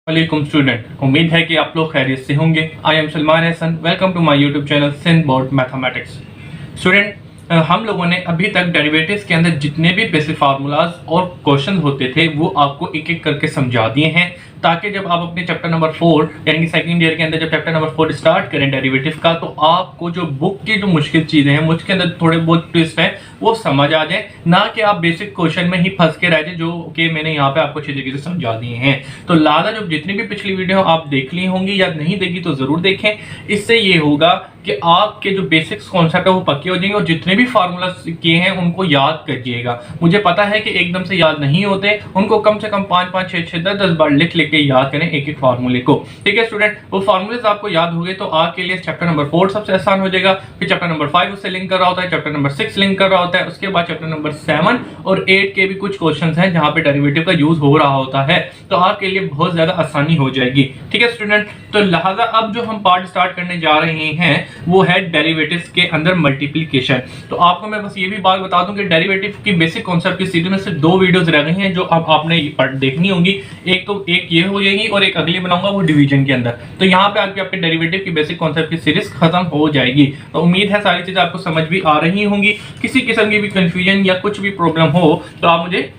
वालेकुम स्टूडेंट, उम्मीद है कि आप लोग खैरियत से होंगे। I am Salman Hasan, welcome to my YouTube channel Sindh board mathematics. Student, हम लोगों ने अभी तक डेरिवेटिव्स के अंदर जितने भी बेसिक फार्मूलाज और क्वेश्चन होते थे वो आपको एक एक करके समझा दिए हैं, ताकि जब आप अपने चैप्टर नंबर 4 यानी कि सेकंड ईयर के अंदर जब चैप्टर नंबर 4 स्टार्ट करें डेरिवेटिव का, तो आपको जो बुक की जो मुश्किल चीजें हैं, उसके अंदर थोड़े बहुत ट्विस्ट हैं, वो समझ आ जाए, ना कि आप बेसिक क्वेश्चन में ही फंस के रह जाए, जो कि मैंने यहाँ पे आपको अच्छी तरीके से समझा दिए हैं। तो लादा जो जितनी भी पिछली वीडियो आप देख ली होंगी या नहीं देखी तो जरूर देखें। इससे ये होगा कि आपके जो बेसिक्स कॉन्सेप्ट है वो पक्के हो जाएंगे और जितने भी फार्मूला किए हैं उनको याद करिएगा। मुझे पता है कि एकदम से याद नहीं होते, उनको कम से कम 5-5, 6-6, 10-10 बार लिख लिख के याद करें एक एक फार्मूले को। ठीक है स्टूडेंट, वो फार्मूले आपको याद हो गए तो आपके लिए चैप्टर नंबर 4 सबसे आसान हो जाएगा। फिर चैप्टर नंबर 5 उससे लिंक कर रहा होता है, चैप्टर नंबर 6 लिंक कर रहा होता है, उसके बाद चैप्टर नंबर 7 और 8 के भी कुछ क्वेश्चन हैं जहां पे डेरिवेटिव का यूज हो रहा होता है, तो आपके लिए बहुत ज्यादा आसानी हो जाएगी। ठीक है स्टूडेंट, तो लिहाजा अब जो हम पार्ट स्टार्ट करने जा रहे हैं वो है डेरिवेटिव्स के अंदर मल्टीप्लिकेशन। तो आपको मैं बस ये भी बात बता दूं कि डेरिवेटिव की बेसिक कॉन्सेप्ट की सीरीज में से 2 वीडियोस रह गई हैं जो अब आपने देखनी होंगी। एक ये हो जाएगी और एक अगली बनाऊंगा वो डिवीजन के अंदर। तो यहाँ पे आपके डेरिवेटिव की बेसिक कॉन्सेप्ट की सीरीज खत्म हो जाएगी। तो उम्मीद है सारी चीजें आपको समझ भी आ रही होंगी। किसी किस्म की भी कंफ्यूजन या कुछ भी प्रॉब्लम हो तो आप मुझे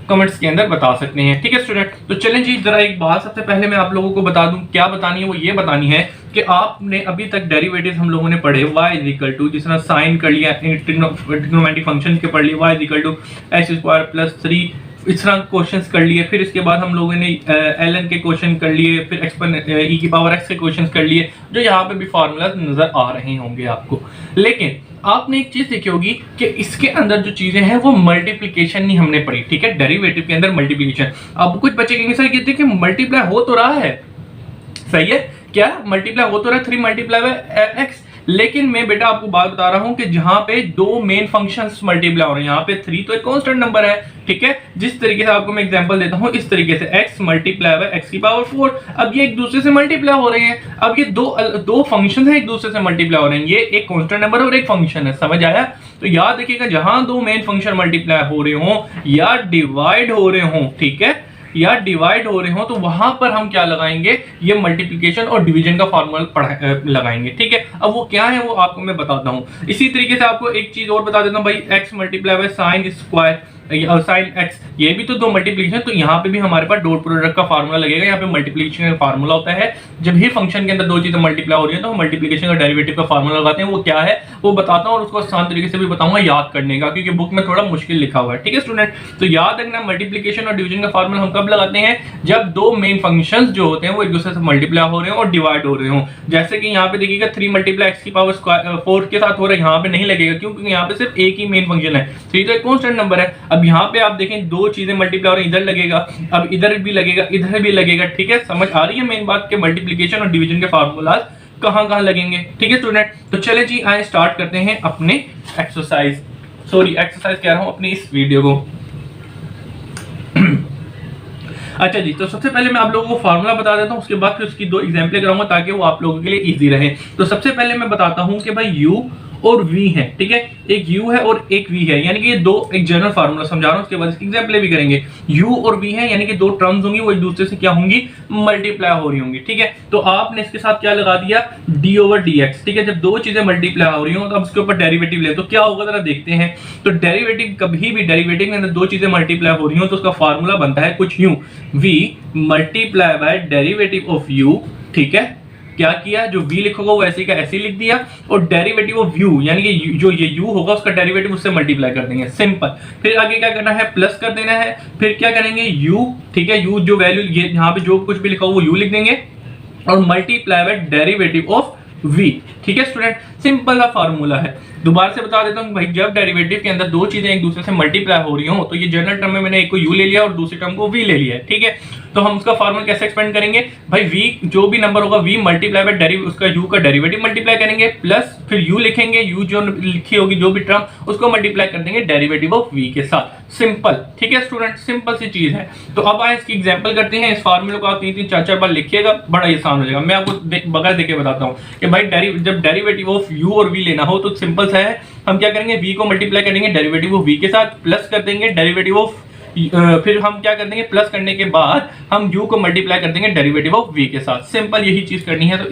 कमेंट्स के अंदर बता सकते हैं। ठीक है स्टूडेंट, तो चलें जी, जरा एक बात सबसे पहले मैं आप लोगों को बता दूं। क्या बतानी है? वो ये बतानी है कि आपने अभी तक डेरिवेटिव हम लोगों ने पढ़े y इक्वल टू, जिस तरह साइन कर लिया, ट्रिग्नोमेट्रिक फंक्शन के पढ़ लिए, y इक्वल टू x² + 3, इस तरह क्वेश्चंस कर लिए। फिर इसके बाद हम लोगों ने ln के क्वेश्चन कर लिए, फिर e⁻x के क्वेश्चंस कर लिए, जो यहाँ पे भी फार्मूला नजर आ रहे होंगे आपको। लेकिन आपने एक चीज देखी होगी कि इसके अंदर जो चीजें हैं वो मल्टीप्लिकेशन नहीं हमने पढ़ी। ठीक है, डेरिवेटिव के अंदर मल्टीप्लिकेशन। अब कुछ बच्चे कहेंगे सर कहते हैं कि मल्टीप्लाई हो तो रहा है, सही है, क्या मल्टीप्लाई हो तो रहा है 3 × x, लेकिन मैं बेटा आपको बात बता रहा हूं कि जहां पे 2 मेन फंक्शंस मल्टीप्लाई हो रहे हैं, यहाँ पे 3 तो एक कांस्टेंट नंबर है। ठीक है, जिस तरीके से आपको मैं एग्जांपल देता हूं, इस तरीके से x × x⁴। अब ये एक दूसरे से मल्टीप्लाई हो रहे हैं। अब ये दो फंक्शन है एक दूसरे से मल्टीप्लाई हो रहे हैं, ये एक कांस्टेंट नंबर और एक फंक्शन है, समझ आया? तो याद रखिएगा, जहां 2 मेन फंक्शन मल्टीप्लाई हो रहे हो या डिवाइड हो रहे हो, ठीक है, या डिवाइड हो रहे हो, तो वहां पर हम क्या लगाएंगे? ये मल्टीप्लिकेशन और डिवीजन का फार्मूला लगाएंगे। ठीक है, अब वो क्या है वो आपको मैं बताता हूं। इसी तरीके से आपको एक चीज और बता देता हूं भाई, x × sin² और sin x, ये भी तो 2 मल्टीप्लिकेशन, तो यहाँ पे भी हमारे पास डॉट प्रोडक्ट का फार्मूला लगेगा। यहाँ पे मल्टीप्लिकेशन का फार्मूला होता है जब ही फंक्शन के अंदर 2 चीजें मल्टीप्लाई हो रही है, तो हम मल्टीप्लिकेशन का डेरिवेटिव का फार्मूला लगाते हैं। वो क्या है वो बताता हूँ और उसको आसान तरीके से भी बताऊंगा याद करने का, क्योंकि बुक में थोड़ा मुश्किल लिखा हुआ है। ठीक है स्टूडेंट, तो याद रखना मल्टीप्लिकेशन और डिवीजन का फार्मूला हम कब लगाते हैं? जब 2 मेन फंक्शंस जो होते हैं वो एक दूसरे से मल्टीप्लाई हो रहे हो और डिवाइड हो रहे हो। जैसे कि यहाँ पे देखिएगा 3 × x⁴ के साथ हो रहा है, यहाँ पे नहीं लगेगा क्योंकि यहाँ पे सिर्फ एक ही मेन फंक्शन है, 3 तो एक कांस्टेंट नंबर है। अब यहाँ पे आप देखें 2 चीजें मल्टीप्लाई हो रही हैं, इधर लगेगा, अब इधर भी लगेगा, इधर भी लगेगा। ठीक है, समझ आ रही है मेन बात के मल्टीप्लिकेशन और डिवीजन के फार्मूलाज कहां लगेंगे? ठीक है स्टूडेंट, तो चले जी आए स्टार्ट करते हैं अपने एक्सरसाइज कह रहा हूं अपनी इस वीडियो को। अच्छा जी, तो सबसे पहले मैं आप लोगों को फार्मूला बता देता हूं, उसके बाद फिर उसकी 2 एग्जांपल कराऊंगा ताकि वो आप लोगों के लिए इजी रहे। तो सबसे पहले मैं बताता हूं कि भाई u और v है। ठीक है, एक u है और एक v है, यानी कि ये 2 एक जनरल फार्मूला समझा रहा हूं, उसके बाद इसकी एग्जांपल भी करेंगे। u और v है यानी कि 2 टर्म्स होंगी, वो एक दूसरे से क्या होंगी? मल्टीप्लाई हो रही होंगी। ठीक है, तो आपने इसके साथ क्या लगा दिया? d/dx। ठीक है, जब 2 चीजें मल्टीप्लाई हो रही हो तो अब उसके ऊपर डेरिवेटिव ले, तो क्या होगा जरा देखते हैं। तो डेरिवेटिव कभी भी डेरिवेटिव के अंदर 2 चीजें मल्टीप्लाई हो रही हो तो उसका फार्मूला बनता है कुछ यूं, v × डेरिवेटिव ऑफ u। ठीक है, क्या किया? जो v लिखोगा वो ऐसे का ऐसे लिख दिया, और डेरिवेटिव ऑफ u यानी कि जो ये u होगा उसका डेरिवेटिव उससे मल्टीप्लाई कर देंगे, सिंपल। फिर आगे क्या करना है? प्लस कर देना है। फिर क्या करेंगे? u, ठीक है, u जो वैल्यू ये यहाँ पे जो कुछ भी लिखा हो वो u लिख देंगे और multiply by derivative of v। ठीक है स्टूडेंट, सिंपल सा फार्मूला है। दोबारा से बता देता हूं भाई, जब डेरिवेटिव के अंदर 2 चीजें एक दूसरे से मल्टीप्लाई हो रही हो तो ये जनरल टर्म में मैंने एक को u ले लिया और दूसरी टर्म को v ले लिया है। ठीक है, तो हम उसका फार्मूला कैसे एक्सपेंड करेंगे भाई? v जो भी नंबर होगा v मल्टीप्लाई बाय डेरिवेटिव, उसका u का डेरिवेटिव मल्टीप्लाई करेंगे, प्लस फिर u लिखेंगे, u जो लिखी होगी जो भी टर्म उसको मल्टीप्लाई कर देंगे डेरिवेटिव ऑफ v के साथ, सिंपल। ठीक है स्टूडेंट, सिंपल सी चीज है। तो अब आए इसकी एग्जांपल करते हैं। इस फार्मूले को आप 3-3, 4-4 बार लिखिएगा, बड़ा आसान हो जाएगा। मैं आपको बगैर देखे बताता हूँ कि भाई जब डेरिवेटिव ऑफ u और v लेना हो तो सिंपल सा है, हम क्या करेंगे? v को मल्टीप्लाई करेंगे डेरिवेटिव ऑफ v के साथ, प्लस कर देंगे डेरिवेटिव ऑफ फिर हम क्या कर देंगे, प्लस करने के बाद हम u को मल्टीप्लाई कर देंगे डेरिवेटिव ऑफ v के साथ। सिंपल यही चीज करनी है, तो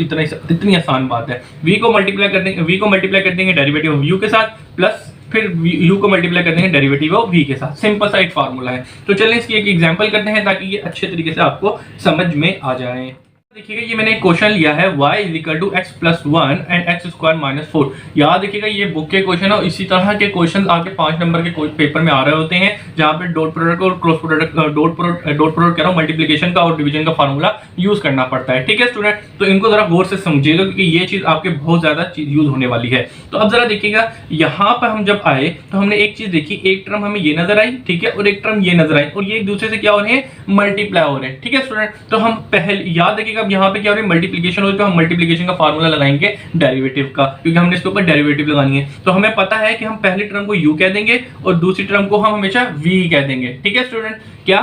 इतनी आसान बात है। v को मल्टीप्लाई कर देंगे डेरिवेटिव ऑफ u के साथ, प्लस फिर u को मल्टीप्लाई कर देंगे डेरिवेटिव ऑफ v के साथ। सिंपल सा एक फार्मूला है। तो चलिए इसकी एक एग्जांपल करते हैं ताकि ये अच्छे तरीके से आपको समझ में आ जाए। देखिएगा ये मैंने एक क्वेश्चन लिया है y = x + 1 एंड x² - 4। याद रखिएगा ये बुक के क्वेश्चन और इसी तरह के क्वेश्चन आपके 5 नंबर के पेपर में आ रहे होते हैं, जहां पे डॉट प्रोडक्ट और क्रॉस प्रोडक्ट डॉट प्रोडक्ट कह रहा हूं, मल्टीप्लिकेशन का और डिवीजन का फार्मूला यूज करना पड़ता है। ठीक है स्टूडेंट, तो इनको जरा गौर से समझिएगा क्योंकि ये चीज आपके बहुत ज्यादा यूज होने वाली है। तो अब जरा देखिएगा यहाँ पर हम जब आए तो हमने एक चीज देखी, एक टर्म हमें ये नजर आई, ठीक है, और एक टर्म ये नजर आई, और ये एक दूसरे से क्या हो रहे हैं, मल्टीप्लाई हो रहे हैं। ठीक है स्टूडेंट, तो हम पहले याद रखिएगा अब यहाँ पे क्या हो रही है, मल्टीप्लिकेशन हो, तो हम मल्टीप्लिकेशन का फार्मूला लगाएंगे डेरिवेटिव का, क्योंकि हमने इसके ऊपर डेरिवेटिव लगानी है। तो हमें पता है कि हम पहली टर्म को u कह देंगे और दूसरी टर्म को हम हमेशा v कह देंगे। ठीक है स्टूडेंट, क्या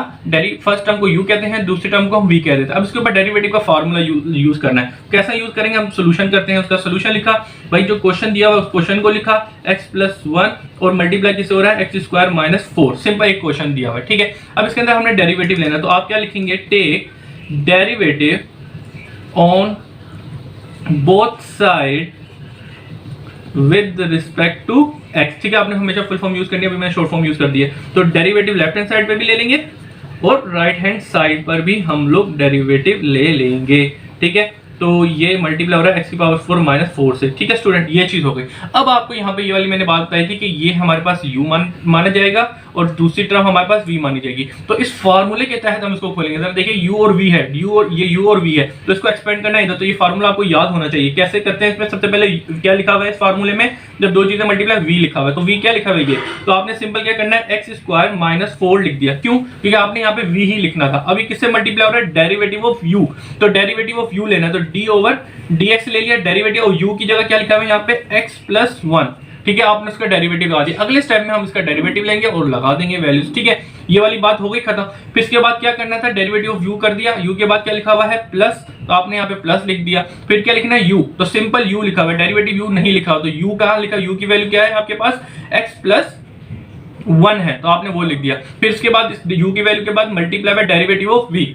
फर्स्ट टर्म को u कहते हैं, दूसरी टर्म को हम v कह देते हैं। अब इसके ऊपर डेरिवेटिव का फार्मूला यूज करना है। कैसा यूज करेंगे, हम सोल्यूशन करते हैं, उसका सोल्यूशन लिखा, भाई जो क्वेश्चन दिया हुआ उस क्वेश्चन को लिखा, x + 1 और मल्टीप्लाई किससे हो रहा है, x² - 4। सिंपल एक क्वेश्चन दिया हुआ है। ठीक है, अब इसके अंदर हमने डेरिवेटिव लेना है, तो आप क्या लिखेंगे, take derivative on both side with respect to x। ठीक है, आपने हमेशा फुल फॉर्म यूज करनी है, अभी मैंने शॉर्ट फॉर्म यूज कर दिया। तो डेरिवेटिव लेफ्ट हैंड साइड पे भी ले लेंगे और राइट हैंड साइड पर भी हम लोग डेरिवेटिव ले लेंगे। ठीक है, तो ये मल्टीप्लाई हो रहा है x⁴ - 4 से। ठीक है स्टूडेंट, ये चीज हो गई। अब आपको यहाँ पे ये वाली मैंने बात बताई थी कि ये हमारे पास u माना जाएगा और दूसरी तरफ हमारे पास v मानी जाएगी। तो इस फार्मूले के तहत हम इसको खोलेंगे। जरा देखिए u और v है, ये u और v है, तो इसको एक्सपेंड करना है इधर। तो ये फार्मूला आपको याद होना चाहिए। कैसे करते हैं, इसमें सबसे पहले क्या लिखा हुआ है इस फार्मूले में, जब दो चीजें मल्टीप्लाई v लिखा हुआ है, तो v क्या लिखा हुआ है, तो आपने सिंपल क्या करना है, x² - 4 लिख दिया। क्यों, क्योंकि आपने यहाँ पे v ही लिखना था। अभी किससे मल्टीप्लाई हो रहा है, डेरिवेटिव ऑफ u, तो डेरिवेटिव ऑफ u लेना है, तो d/dx ले लिया। डेरिवेटिव ऑफ u की जगह क्या लिखा हुआ है यहाँ पे, x + 1। ठीक है, आपने उसका डेरिवेटिव लगा दिया। अगले स्टेप में हम इसका डेरिवेटिव लेंगे और लगा देंगे वैल्यूज। ठीक है, ये वाली बात हो गई खत्म। फिर इसके बाद क्या करना था, डेरिवेटिव ऑफ u कर दिया, u के बाद क्या लिखा हुआ है, प्लस, तो आपने यहाँ पे प्लस लिख दिया। फिर क्या लिखना है, u, तो सिंपल u लिखा हुआ है, डेरिवेटिव u नहीं लिखा हुआ, तो u कहाँ लिखा, u की वैल्यू क्या है आपके पास, x + 1 है, तो आपने वो लिख दिया। फिर इसके बाद u की वैल्यू के बाद multiply by derivative of v,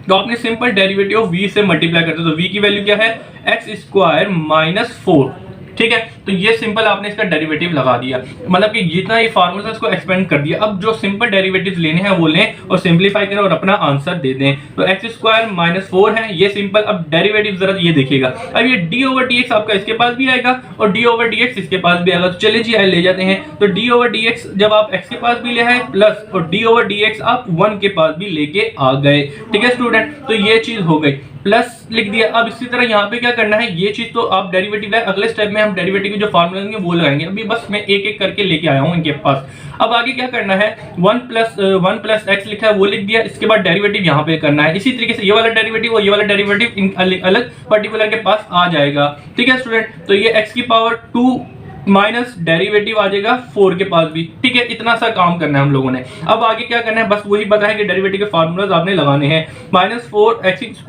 तो आपने सिंपल डेरिवेटिव ऑफ v से मल्टीप्लाई करते, तो v की वैल्यू क्या है, x² - 4। ठीक है, तो ये सिंपल आपने इसका डेरिवेटिव लगा दिया, मतलब कि जितना ये फार्मूला है उसको एक्सपेंड कर दिया। अब जो सिंपल डेरिवेटिव लेने हैं वो लें और सिंपलीफाई करें और अपना आंसर दे दें। तो x² - 4 है ये सिंपल। अब डेरिवेटिव जरा ये देखिएगा, अब ये d/dx आपका इसके पास भी आएगा और d/dx इसके पास भी आएगा। तो चलिए जी ले जाते हैं। तो d/dx जब आप x के पास भी ले आए प्लस, और d/dx आप 1 के पास भी लेके आ गए। ठीक है स्टूडेंट, तो ये चीज हो गई, प्लस लिख दिया। अब इसी तरह यहाँ पे क्या करना है, ये चीज तो आप डेरिवेटिव है, अगले स्टेप में हम डेरिवेटिव की जो फार्मूला लेंगे वो लगाएंगे। अभी बस मैं एक एक करके लेके आया हूँ इनके पास। अब आगे क्या करना है, 1 + x लिखा है वो लिख दिया। इसके बाद डेरिवेटिव यहाँ पे करना है। इसी तरीके से ये वाला डेरिवेटिव और ये वाला डेरिवेटिव अलग पर्टिकुलर के पास आ जाएगा। ठीक है स्टूडेंट, तो ये x⁻² माइनस डेरिवेटिव आ जाएगा 4 के पास भी। ठीक है, इतना सा काम करना है हम लोगों ने। अब आगे क्या करना है, बस वही बताया कि डेरिवेटिव के फार्मूलाज आपने लगाने हैं। -4 x² -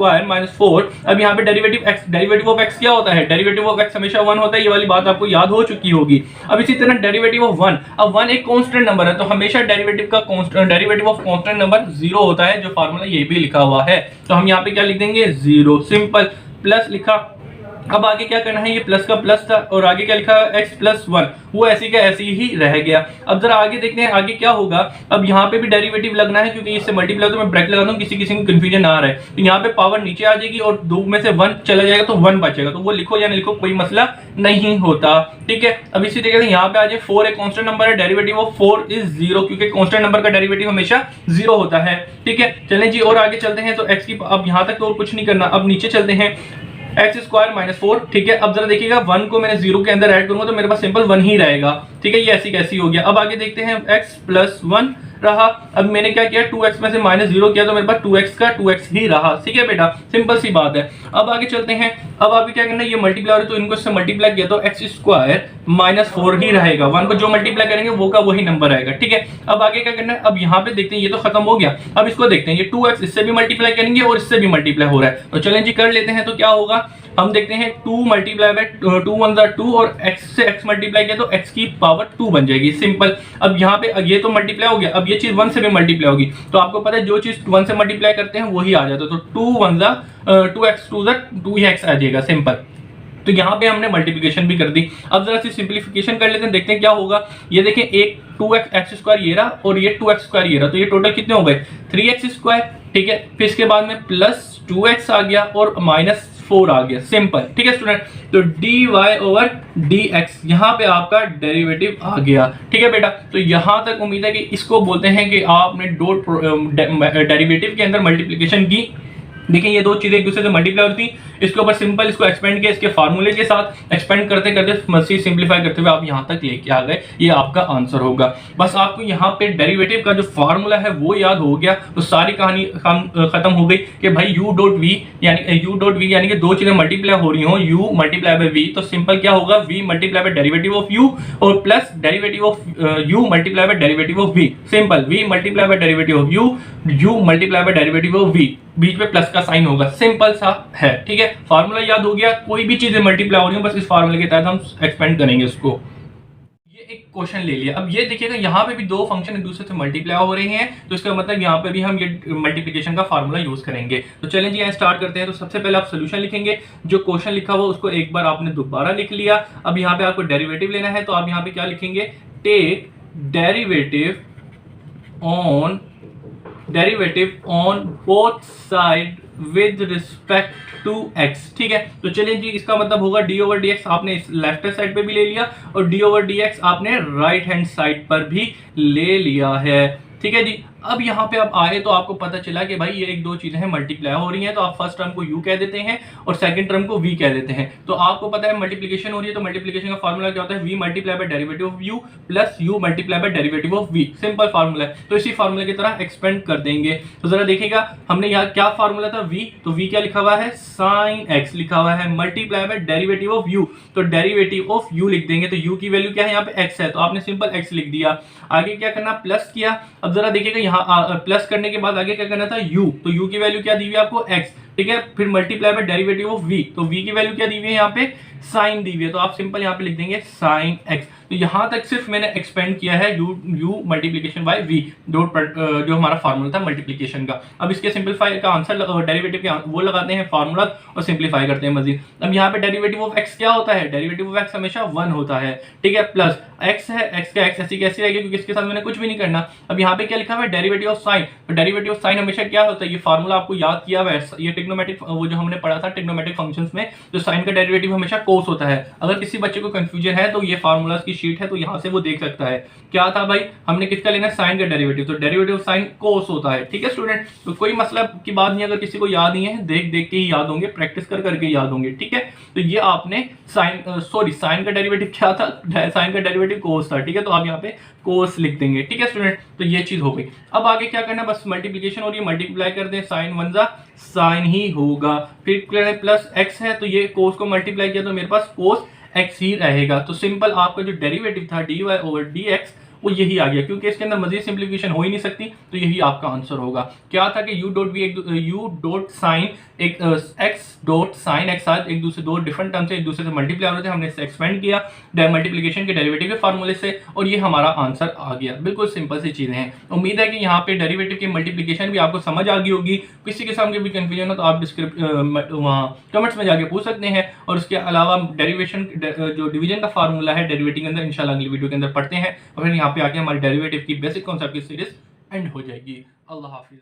4। अब यहाँ पे डेरिवेटिव ऑफ x क्या होता है, डेरिवेटिव ऑफ x हमेशा 1 होता है, ये वाली बात आपको याद हो चुकी होगी। अब इसी तरह डेरिवेटिव ऑफ 1, अब 1 एक कांस्टेंट नंबर है, तो हमेशा डेरिवेटिव ऑफ कांस्टेंट नंबर 0 होता है, जो फार्मूला ये भी लिखा हुआ है। तो हम यहाँ पे क्या लिख देंगे, 0, सिंपल, प्लस लिखा। अब आगे क्या करना है, ये प्लस का प्लस था और आगे क्या लिखा है, x + 1, वो ऐसी का ऐसी ही रह गया। अब जरा आगे देखते हैं आगे क्या होगा। अब यहाँ पे भी डेरिवेटिव लगना है, क्योंकि इससे मल्टीप्लाई, तो मैं ब्रैकेट लगा दूं, किसी को कंफ्यूजन ना आ रहा है। तो यहाँ पे पावर नीचे आ जाएगी और 2 में से 1 चला जाएगा, तो 1 बचेगा, तो वो लिखो या नहीं लिखो कोई मसला नहीं होता। ठीक है, अब इसी तरीके से यहाँ पे आ जाए 4 एक कांस्टेंट नंबर है, डेरिवेटिव ऑफ 4 = 0, क्योंकि कांस्टेंट नंबर का डेरिवेटिव हमेशा 0 होता है। ठीक है, चलें जी और आगे चलते हैं। तो x की अब यहाँ तक तो और कुछ नहीं करना, अब नीचे चलते हैं, x² - 4। ठीक है, अब जरा देखिएगा 1 को मैंने 0 के अंदर ऐड करूंगा तो मेरे पास सिंपल 1 ही रहेगा। ठीक है, ये ऐसी कैसी हो गया। अब आगे देखते हैं, x + 1 रहा। अब मैंने क्या किया, 2x में से -0 किया तो मेरे पास 2x का 2x ही रहा। ठीक है बेटा, सिंपल सी बात है। अब आगे चलते हैं। अब आगे क्या करना है, ये मल्टीप्लाई हो रहा है तो इनको इससे मल्टीप्लाई किया तो x² - 4 ही रहेगा। 1 को जो मल्टीप्लाई करेंगे वो का वही नंबर आएगा। ठीक है, अब आगे क्या करना है, अब यहाँ पे देखते हैं, ये तो खत्म हो गया। अब इसको देखते हैं, ये 2x इससे भी मल्टीप्लाई करेंगे और इससे भी मल्टीप्लाई हो रहा है, तो चलें जी कर लेते हैं। तो क्या होगा, हम देखते हैं 2 × 2 = 2 और x से x मल्टीप्लाई किया तो x⁻²। पावर 2 बन जाएगी, सिंपल। अब यहाँ पे ये तो मल्टीप्लाई हो गया, अब ये चीज 1 से भी मल्टीप्लाई होगी, तो आपको पता है जो चीज 1 से मल्टीप्लाई करते हैं वही आ जाता है, तो 2 1 2x 2 2 ही x आ जाएगा, सिंपल। तो यहाँ पे हमने मल्टीप्लिकेशन भी कर दी। अब जरा सी सिंप्लीफिकेशन कर लेते हैं, देखते हैं क्या होगा। ये देखें, एक 2x स्क्वायर ये रहा और ये 2x स्क्वायर ये रहा, तो ये टोटल कितने हो गए 3x स्क्वायर, ठीक है। फिर इसके बाद में प्लस 2x आ गया और माइनस 4 आ गया, सिंपल, ठीक है स्टूडेंट। तो dy/dx यहाँ पे आपका डेरिवेटिव आ गया, ठीक है बेटा। तो यहाँ तक उम्मीद है कि इसको बोलते हैं कि आपने डॉट डेरिवेटिव के अंदर मल्टीप्लिकेशन की। देखिए ये दो चीजें एक दूसरे से मल्टीप्लाई होती, इसके ऊपर सिंपल इसको एक्सपेंड किया, इसके फार्मूले के साथ एक्सपेंड करते करते मजीद सिंप्लीफाई करते हुए आप यहाँ तक लेके आ गए, ये आपका आंसर होगा। बस आपको यहाँ पे डेरिवेटिव का जो फार्मूला है वो याद हो गया, तो सारी कहानी खत्म हो गई कि भाई u.v यानी कि दो चीजें मल्टीप्लाई हो रही हो, u मल्टीप्लाई बाय v, तो सिंपल क्या होगा v multiply by derivative of u और plus derivative of u multiply by derivative of v, simple. v multiply by derivative of u multiply by derivative of v, बीच में plus का sign होगा, simple सा है, ठीक है। फार्मूला याद हो गया, कोई भी चीजें मल्टीप्लाई हो रही हो बस इस फार्मूले के तहत हम एक्सपेंड करेंगे इसको। ये एक क्वेश्चन ले लिया। अब ये देखिएगा यहाँ पे भी दो फंक्शन एक दूसरे से मल्टीप्लाई हो रहे हैं, तो इसका मतलब यहाँ पे भी हम ये मल्टीप्लिकेशन का फार्मूला यूज करेंगे। तो चलें जी यहाँ स्टार्ट करते हैं। तो सबसे पहले आप सोल्यूशन लिखेंगे, जो क्वेश्चन लिखा हुआ उसको एक बार आपने दोबारा लिख लिया। अब यहाँ पे आपको डेरिवेटिव लेना है, तो आप यहाँ पे क्या लिखेंगे, take derivative on both side with respect to x, ठीक है। तो चलिए जी, इसका मतलब होगा d/dx आपने इस लेफ्ट साइड पे भी ले लिया और d/dx आपने राइट हैंड साइड पर भी ले लिया है, ठीक है जी। अब यहाँ पे आप आए तो आपको पता चला कि भाई ये एक दो चीजें हैं मल्टीप्लाई हो रही हैं, तो आप फर्स्ट टर्म को u कह देते हैं और सेकंड टर्म को v कह देते हैं। तो आपको पता है मल्टीप्लिकेशन हो रही है, तो मल्टीप्लिकेशन का फार्मूला क्या होता है, v multiply by derivative of u plus u multiply by derivative of v, simple formula है। तो इसी फार्मूले की तरह एक्सपेंड कर देंगे। तो जरा देखिएगा, हमने यहाँ क्या फार्मूला था v, तो v क्या लिखा हुआ है, साइन x लिखा हुआ है, multiply by derivative of u, तो डेरिवेटिव ऑफ u लिख देंगे। तो u की वैल्यू क्या है, यहाँ पे x है, तो आपने सिंपल x लिख दिया। आगे क्या करना, प्लस किया। अब जरा देखिएगा यहाँ प्लस करने के बाद आगे क्या करना था, u, तो u की वैल्यू क्या दी हुई है आपको, x, ठीक है। फिर multiply by derivative of v, तो v की वैल्यू क्या दी हुई है यहाँ पे, साइन दी हुई है, तो आप सिंपल यहाँ पे लिख देंगे साइन x। तो यहाँ तक सिर्फ मैंने एक्सपेंड किया है u मल्टीप्लिकेशन बाय v, जो हमारा फार्मूला था मल्टीप्लिकेशन का। अब इसके सिंपलीफाई का आंसर डेरिवेटिव के वो लगाते हैं फार्मूला और सिंपलीफाई करते हैं मजीद। अब यहाँ पे डेरिवेटिव ऑफ x क्या होता है, डेरिवेटिव ऑफ x हमेशा 1 होता है, ठीक है। प्लस x है, x का x ऐसी कैसी रहेगी, क्योंकि इसके साथ मैंने कुछ भी नहीं करना। अब यहाँ पे क्या लिखा हुआ है, डेरिवेटिव ऑफ साइन, तो डेरिवेटिव ऑफ साइन हमेशा क्या होता है, ये फार्मूला आपको याद किया हुआ है, ये ट्रिग्नोमेट्रिक वो जो हमने पढ़ा था ट्रिग्नोमेट्रिक फंक्शंस में, जो साइन का डेरिवेटिव हमेशा कोस होता है। अगर किसी बच्चे को कंफ्यूजन है तो ये फार्मूलाज की शीट है, तो यहाँ से वो देख सकता है। क्या था भाई, हमने किसका लेना है, साइन का डेरिवेटिव, तो डेरिवेटिव ऑफ साइन कोस होता है, ठीक है स्टूडेंट। तो कोई मसला की बात नहीं, अगर किसी को याद नहीं है देख देख के ही याद होंगे, प्रैक्टिस कर करके याद होंगे, ठीक है। तो ये आपने साइन का डेरिवेटिव क्या था, साइन का डेरिवेटिव कोस था, ठीक है। तो आप यहाँ पे कोस लिख देंगे, ठीक है स्टूडेंट। तो ये चीज हो गई। अब आगे क्या करना है, बस मल्टीप्लिकेशन हो रही है, मल्टीप्लाई कर दें, साइन 1 जा साइन ही होगा। फिर प्लस x है, तो ये कोस को मल्टीप्लाई किया तो मेरे पास कोस x ही रहेगा। तो सिंपल आपका जो डेरिवेटिव था dy/dx वो यही आ गया, क्योंकि इसके अंदर मजीद सिंप्लीफिकेशन हो ही नहीं सकती, तो यही आपका आंसर होगा। क्या था कि u.sin x साथ एक दूसरे दो डिफरेंट टर्म से एक दूसरे से मल्टीप्लाई हो रहे थे, हमने इसे एक्सपेंड किया मल्टीप्लिकेशन के डेरिवेटिव के फार्मूले से, और ये हमारा आंसर आ गया। बिल्कुल सिंपल सी चीजें हैं। उम्मीद है कि यहाँ पे डेरिवेटिव की मल्टीप्लिकेशन भी आपको समझ आ गई होगी। किसी किस्म की भी कंफ्यूजन हो तो आप वहाँ कमेंट्स में जाके पूछ सकते हैं, और उसके अलावा डेरिवेशन जो डिवीजन का फार्मूला है डेरिवेटिव के अंदर इंशाल्लाह अगली वीडियो के अंदर पढ़ते हैं, और फिर यहाँ पे आके हमारी डेरिवेटिव की बेसिक कॉन्सेप्ट की सीरीज एंड हो जाएगी। अल्लाह हाफिज।